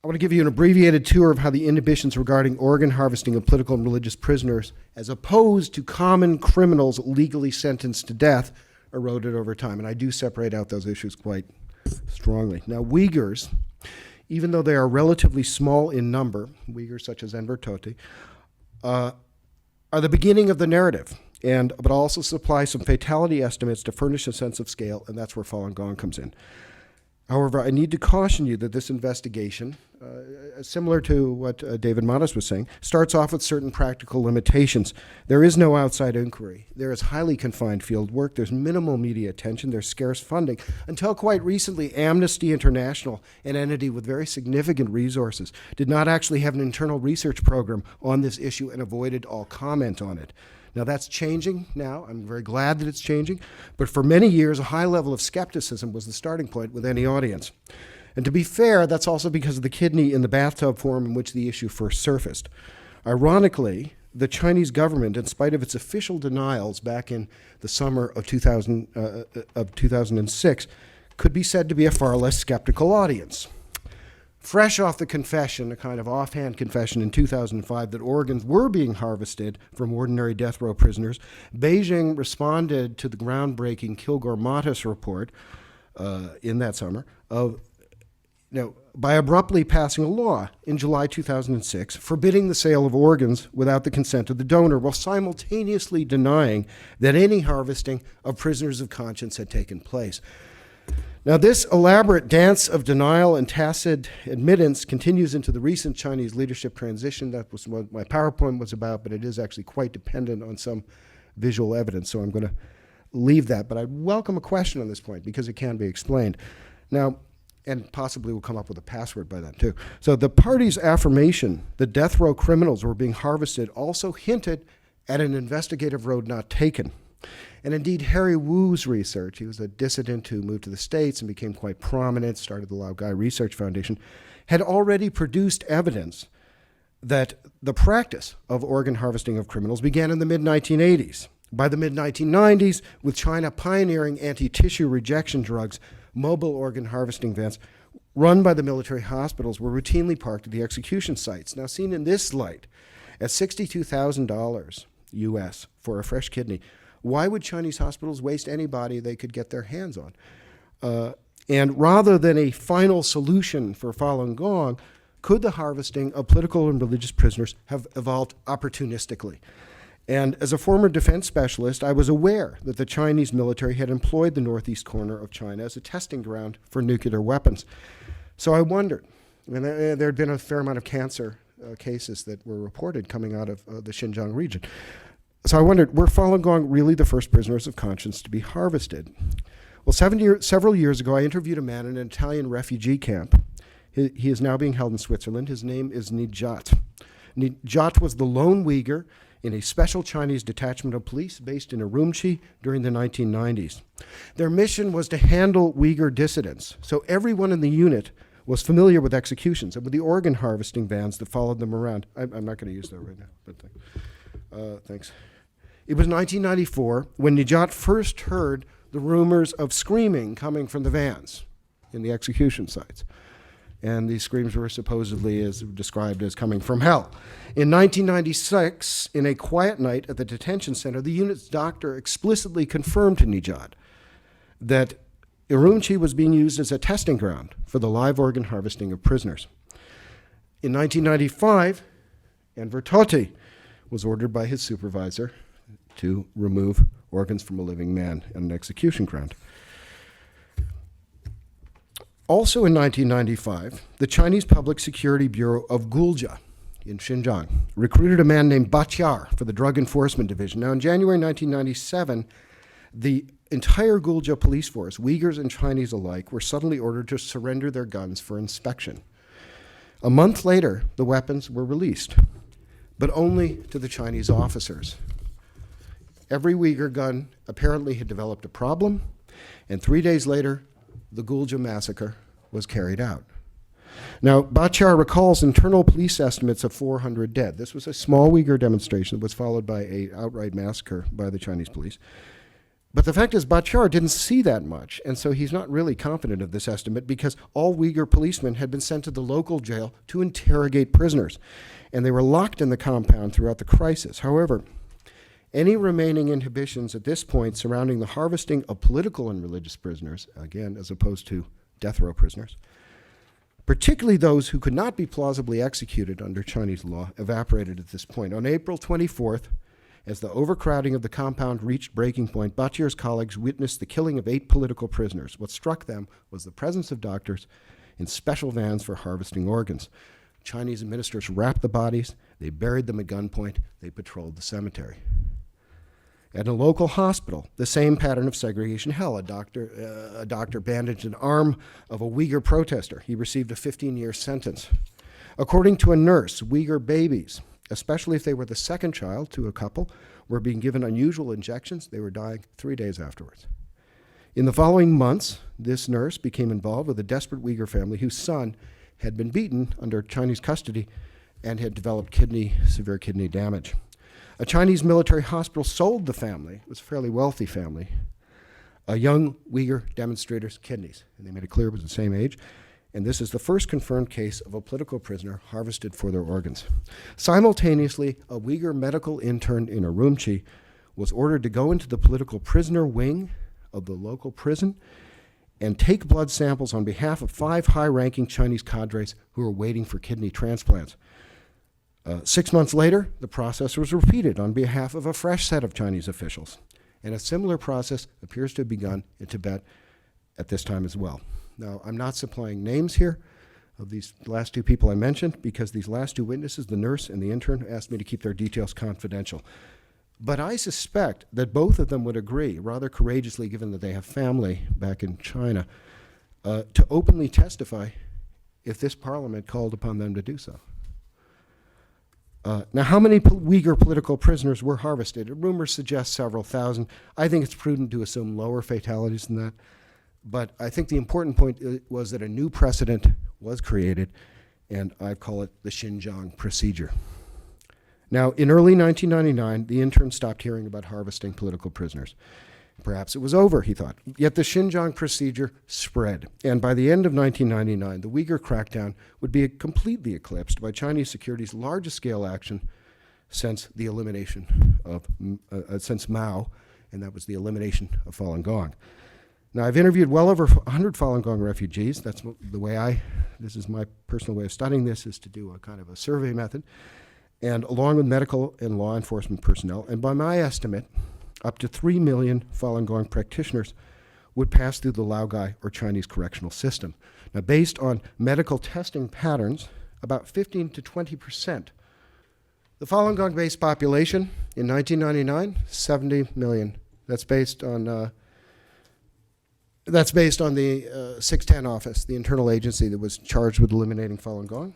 want to give you an abbreviated tour of how the inhibitions regarding organ harvesting of political and religious prisoners, as opposed to common criminals legally sentenced to death, eroded over time. And I do separate out those issues quite strongly. Now, Uyghurs, even though they are relatively small in number, Uyghurs such as Enver Tohti, are the beginning of the narrative, but also supply some fatality estimates to furnish a sense of scale, and that's where Falun Gong comes in. However, I need to caution you that this investigation, similar to what David Matas was saying, starts off with certain practical limitations. There is no outside inquiry. There is highly confined field work. There's minimal media attention. There's scarce funding. Until quite recently, Amnesty International, an entity with very significant resources, did not actually have an internal research program on this issue and avoided all comment on it. Now, that's changing now. I'm very glad that it's changing. But for many years, a high level of skepticism was the starting point with any audience. And to be fair, that's also because of the kidney in the bathtub form in which the issue first surfaced. Ironically, the Chinese government, in spite of its official denials back in the summer of 2006, could be said to be a far less skeptical audience. Fresh off the confession, a kind of offhand confession in 2005 that organs were being harvested from ordinary death row prisoners, Beijing responded to the groundbreaking Kilgour Matas report in that summer by abruptly passing a law in July 2006 forbidding the sale of organs without the consent of the donor, while simultaneously denying that any harvesting of prisoners of conscience had taken place. Now, this elaborate dance of denial and tacit admittance continues into the recent Chinese leadership transition. That was what my PowerPoint was about, but it is actually quite dependent on some visual evidence, so I'm going to leave that. But I welcome a question on this point because it can be explained. Now, and possibly we'll come up with a password by then, too. So the party's affirmation that death row criminals were being harvested also hinted at an investigative road not taken. And indeed, Harry Wu's research, he was a dissident who moved to the States and became quite prominent, started the Lao Gai Research Foundation, had already produced evidence that the practice of organ harvesting of criminals began in the mid-1980s. By the mid-1990s, with China pioneering anti-tissue rejection drugs, mobile organ harvesting vans run by the military hospitals were routinely parked at the execution sites. Now, seen in this light, at $62,000 US for a fresh kidney, why would Chinese hospitals waste any body they could get their hands on? And rather than a final solution for Falun Gong, could the harvesting of political and religious prisoners have evolved opportunistically? And as a former defense specialist, I was aware that the Chinese military had employed the northeast corner of China as a testing ground for nuclear weapons. So I wondered, there had been a fair amount of cancer cases that were reported coming out of the Xinjiang region. So I wondered, were Falun Gong really the first prisoners of conscience to be harvested? Well, several years ago, I interviewed a man in an Italian refugee camp. He is now being held in Switzerland. His name is Nijat. Nijat was the lone Uyghur in a special Chinese detachment of police based in Urumqi during the 1990s. Their mission was to handle Uyghur dissidents, so everyone in the unit was familiar with executions and with the organ harvesting vans that followed them around. I'm not going to use that right now, but thanks. It was 1994 when Nijat first heard the rumors of screaming coming from the vans in the execution sites. And these screams were supposedly described as coming from hell. In 1996, in a quiet night at the detention center, the unit's doctor explicitly confirmed to Nijat that Urumqi was being used as a testing ground for the live organ harvesting of prisoners. In 1995, Enver Tohti was ordered by his supervisor to remove organs from a living man at an execution ground. Also in 1995, the Chinese Public Security Bureau of Gulja in Xinjiang recruited a man named Bachar for the Drug Enforcement Division. Now, in January 1997, the entire Gulja police force, Uyghurs and Chinese alike, were suddenly ordered to surrender their guns for inspection. A month later, the weapons were released, but only to the Chinese officers. Every Uyghur gun apparently had developed a problem, and 3 days later, the Gulja massacre was carried out. Now, Bachar recalls internal police estimates of 400 dead. This was a small Uyghur demonstration that was followed by an outright massacre by the Chinese police. But the fact is, Bachar didn't see that much, and so he's not really confident of this estimate because all Uyghur policemen had been sent to the local jail to interrogate prisoners, and they were locked in the compound throughout the crisis. However, any remaining inhibitions at this point surrounding the harvesting of political and religious prisoners, again, as opposed to death row prisoners, particularly those who could not be plausibly executed under Chinese law, evaporated at this point. On April 24th, as the overcrowding of the compound reached breaking point, Bachir's colleagues witnessed the killing of 8 political prisoners. What struck them was the presence of doctors in special vans for harvesting organs. Chinese ministers wrapped the bodies, they buried them at gunpoint, they patrolled the cemetery. At a local hospital, the same pattern of segregation held. A doctor bandaged an arm of a Uyghur protester. He received a 15-year sentence. According to a nurse, Uyghur babies, especially if they were the second child to a couple, were being given unusual injections. They were dying 3 days afterwards. In the following months, this nurse became involved with a desperate Uyghur family whose son had been beaten under Chinese custody and had developed severe kidney damage. A Chinese military hospital sold the family, it was a fairly wealthy family, a young Uyghur demonstrator's kidneys, and they made it clear it was the same age. And this is the first confirmed case of a political prisoner harvested for their organs. Simultaneously, a Uyghur medical intern in Urumqi was ordered to go into the political prisoner wing of the local prison and take blood samples on behalf of 5 high-ranking Chinese cadres who were waiting for kidney transplants. 6 months later, the process was repeated on behalf of a fresh set of Chinese officials. And a similar process appears to have begun in Tibet at this time as well. Now, I'm not supplying names here of these last 2 people I mentioned because these last 2 witnesses, the nurse and the intern, asked me to keep their details confidential. But I suspect that both of them would agree, rather courageously given that they have family back in China, to openly testify if this parliament called upon them to do so. Now, how many Uyghur political prisoners were harvested? Rumors suggest several thousand. I think it's prudent to assume lower fatalities than that. But I think the important point was that a new precedent was created, and I call it the Xinjiang procedure. Now, in early 1999, the intern stopped hearing about harvesting political prisoners. Perhaps it was over, he thought. Yet the Xinjiang procedure spread, and by the end of 1999, the Uyghur crackdown would be completely eclipsed by Chinese security's largest-scale action since the elimination of, since Mao, and that was the elimination of Falun Gong. Now, I've interviewed well over 100 Falun Gong refugees. That's the way this is my personal way of studying this, is to do a kind of a survey method, and along with medical and law enforcement personnel. And by my estimate, up to 3 million Falun Gong practitioners would pass through the Laogai or Chinese correctional system. Now, based on medical testing patterns, about 15 to 20%. The Falun Gong-based population in 1999, 70 million. That's based on the 610 office, the internal agency that was charged with eliminating Falun Gong.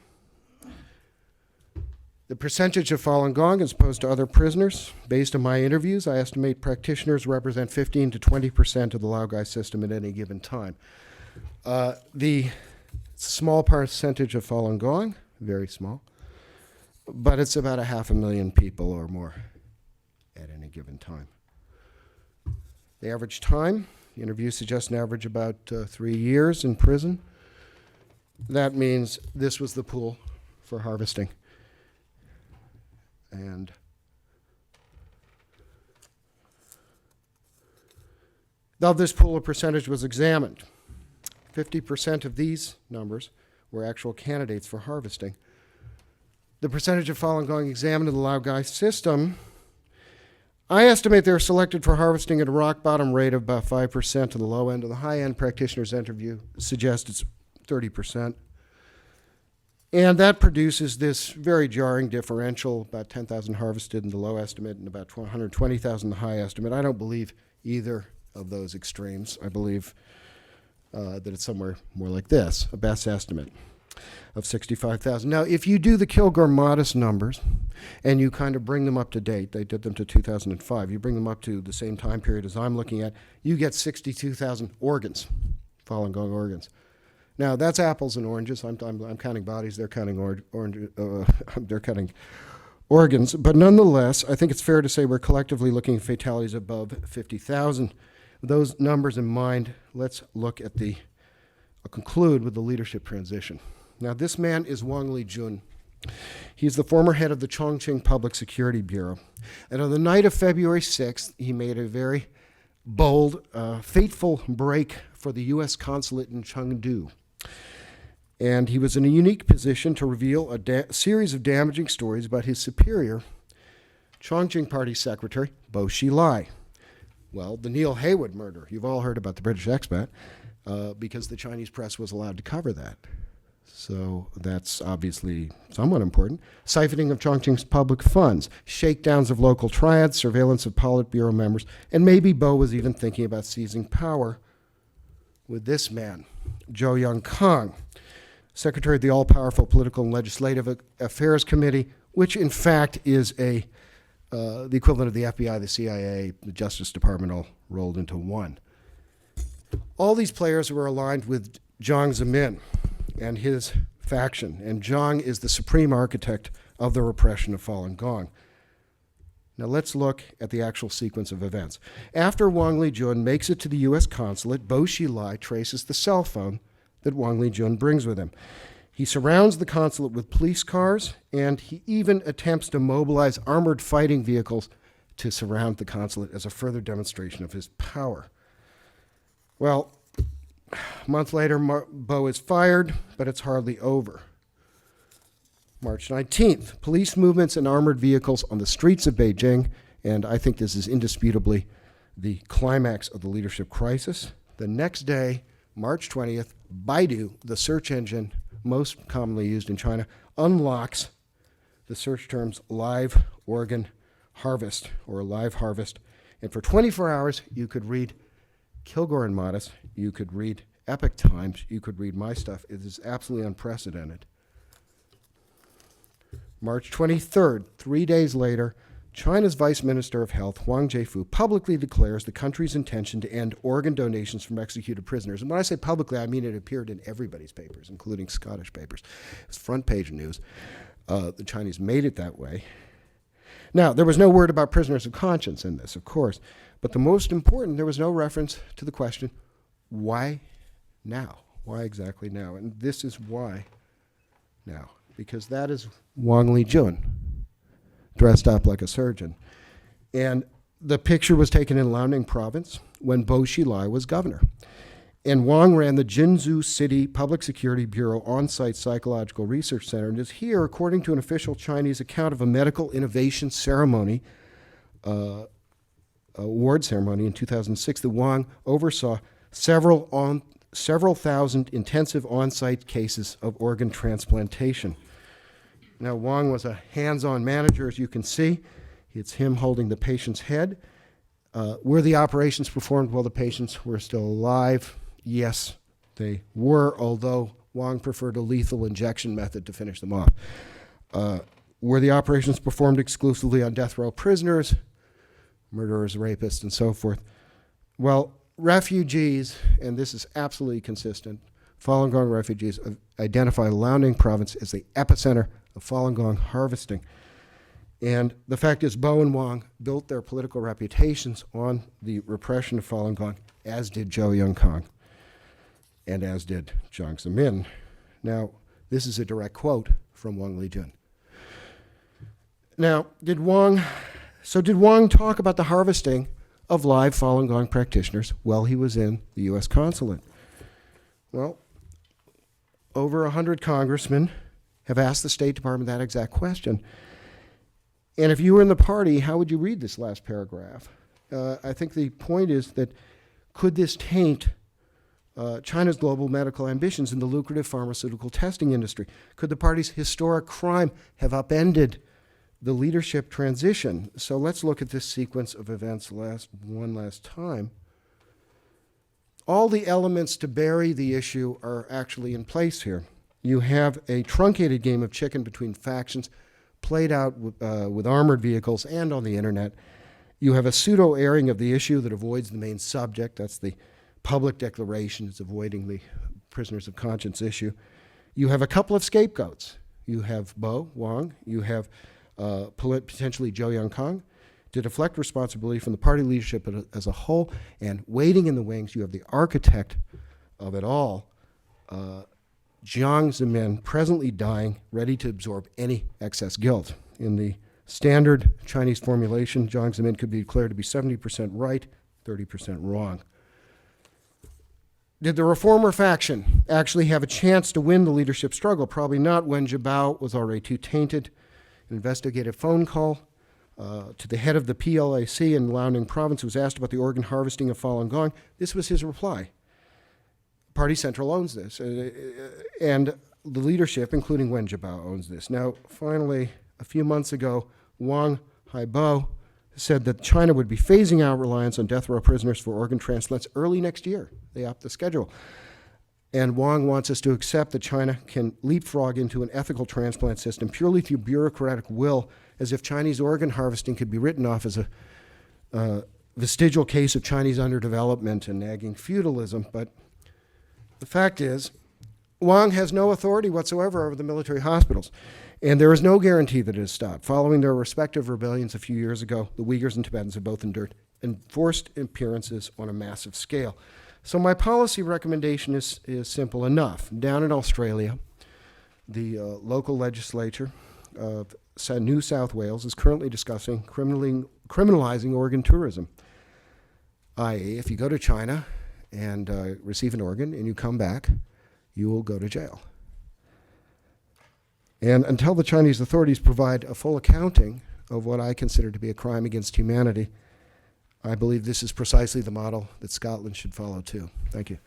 The percentage of Falun Gong as opposed to other prisoners, based on my interviews, I estimate practitioners represent 15 to 20% of the Laogai system at any given time. The small percentage of Falun Gong, very small, but it's about 500,000 people or more at any given time. The average time, the interview suggests an average about 3 years in prison. That means this was the pool for harvesting. And now this pool of percentage was examined. 50% of these numbers were actual candidates for harvesting. The percentage of Falun Gong examined in the Laogai system, I estimate they're selected for harvesting at a rock bottom rate of about 5% to the low end. Of the high end practitioners interview suggests it's 30%. And that produces this very jarring differential, about 10,000 harvested in the low estimate and about 120,000 in the high estimate. I don't believe either of those extremes. I believe that it's somewhere more like this, a best estimate of 65,000. Now, if you do the Kilgour Matas numbers and you kind of bring them up to date, they did them to 2005, you bring them up to the same time period as I'm looking at, you get 62,000 organs, Falun Gong organs. Now, that's apples and oranges. I'm counting bodies. They're counting they're counting organs. But nonetheless, I think it's fair to say we're collectively looking at fatalities above 50,000. With those numbers in mind, let's look at I'll conclude with the leadership transition. Now, this man is Wang Lijun. He's the former head of the Chongqing Public Security Bureau. And on the night of February 6th, he made a very bold, fateful break for the U.S. consulate in Chengdu. And he was in a unique position to reveal a series of damaging stories about his superior, Chongqing Party Secretary, Bo Xilai. Well, the Neil Haywood murder. You've all heard about the British expat because the Chinese press was allowed to cover that. So that's obviously somewhat important. Siphoning of Chongqing's public funds, shakedowns of local triads, surveillance of Politburo members, and maybe Bo was even thinking about seizing power with this man, Zhou Yongkang, Secretary of the all-powerful Political and Legislative Affairs Committee, which in fact is the equivalent of the FBI, the CIA, the Justice Department all rolled into one. All these players were aligned with Jiang Zemin and his faction, and Jiang is the supreme architect of the repression of Falun Gong. Now let's look at the actual sequence of events. After Wang Lijun makes it to the U.S. consulate, Bo Xilai traces the cell phone that Wang Lijun brings with him. He surrounds the consulate with police cars, and he even attempts to mobilize armored fighting vehicles to surround the consulate as a further demonstration of his power. Well, a month later, Bo is fired, but it's hardly over. March 19th, police movements and armored vehicles on the streets of Beijing, and I think this is indisputably the climax of the leadership crisis. The next day, March 20th, Baidu, the search engine most commonly used in China, unlocks the search terms live organ harvest or live harvest. And for 24 hours, you could read Kilgour Matas, you could read Epoch Times, you could read my stuff. It is absolutely unprecedented. March 23rd, 3 days later, China's Vice Minister of Health, Wang Jiefu, publicly declares the country's intention to end organ donations from executed prisoners. And when I say publicly, I mean it appeared in everybody's papers, including Scottish papers. It was front page news. The Chinese made it that way. Now, there was no word about prisoners of conscience in this, of course. But the most important, there was no reference to the question, why now? Why exactly now? And this is why now. Because that is Wang Lijun, dressed up like a surgeon. And the picture was taken in Liaoning province when Bo Xilai was governor. And Wang ran the Jinzhou City Public Security Bureau on-site psychological research center, and is here, according to an official Chinese account of a medical innovation ceremony, award ceremony in 2006, that Wang oversaw several thousand intensive on-site cases of organ transplantation. Now, Wang was a hands-on manager, as you can see. It's him holding the patient's head. Were the operations performed while the patients were still alive? Yes, they were, although Wang preferred a lethal injection method to finish them off. Were the operations performed exclusively on death row prisoners, murderers, rapists, and so forth? Well, refugees, and this is absolutely consistent, Falun Gong refugees identify Liaoning province as the epicenter of Falun Gong harvesting. And the fact is, Bo and Wang built their political reputations on the repression of Falun Gong, as did Zhou Yongkang, and as did Jiang Zemin. Now, this is a direct quote from Wang Lijun. Now, did Wang talk about the harvesting of live Falun Gong practitioners while he was in the U.S. consulate? Well, over 100 congressmen have asked the State Department that exact question. And if you were in the party, how would you read this last paragraph? I think the point is that could this taint China's global medical ambitions in the lucrative pharmaceutical testing industry? Could the party's historic crime have upended the leadership transition? So let's look at this sequence of events one last time. All the elements to bury the issue are actually in place here. You have a truncated game of chicken between factions played out with armored vehicles and on the internet. You have a pseudo-airing of the issue that avoids the main subject. That's the public declaration. It's avoiding the prisoners of conscience issue. You have a couple of scapegoats. You have Bo, Wang. You have potentially Zhou Yongkang, to deflect responsibility from the party leadership as a whole. And waiting in the wings, you have the architect of it all, Jiang Zemin, presently dying, ready to absorb any excess guilt. In the standard Chinese formulation, Jiang Zemin could be declared to be 70% right, 30% wrong. Did the reformer faction actually have a chance to win the leadership struggle? Probably not. Wen Jiabao was already too tainted. An investigative phone call to the head of the PLAC in Liaoning province, who was asked about the organ harvesting of Falun Gong. This was his reply. Party Central owns this, and the leadership, including Wen Jiabao, owns this. Now, finally, a few months ago, Wang Haibo said that China would be phasing out reliance on death row prisoners for organ transplants early next year. They upped the schedule. And Wang wants us to accept that China can leapfrog into an ethical transplant system purely through bureaucratic will, as if Chinese organ harvesting could be written off as a vestigial case of Chinese underdevelopment and nagging feudalism. But the fact is, Wang has no authority whatsoever over the military hospitals. And there is no guarantee that it has stopped. Following their respective rebellions a few years ago, the Uyghurs and Tibetans have both endured enforced appearances on a massive scale. So my policy recommendation is simple enough. Down in Australia, the local legislature of New South Wales is currently discussing criminalizing organ tourism, i.e., if you go to China and receive an organ and you come back, you will go to jail. And until the Chinese authorities provide a full accounting of what I consider to be a crime against humanity, I believe this is precisely the model that Scotland should follow too. Thank you.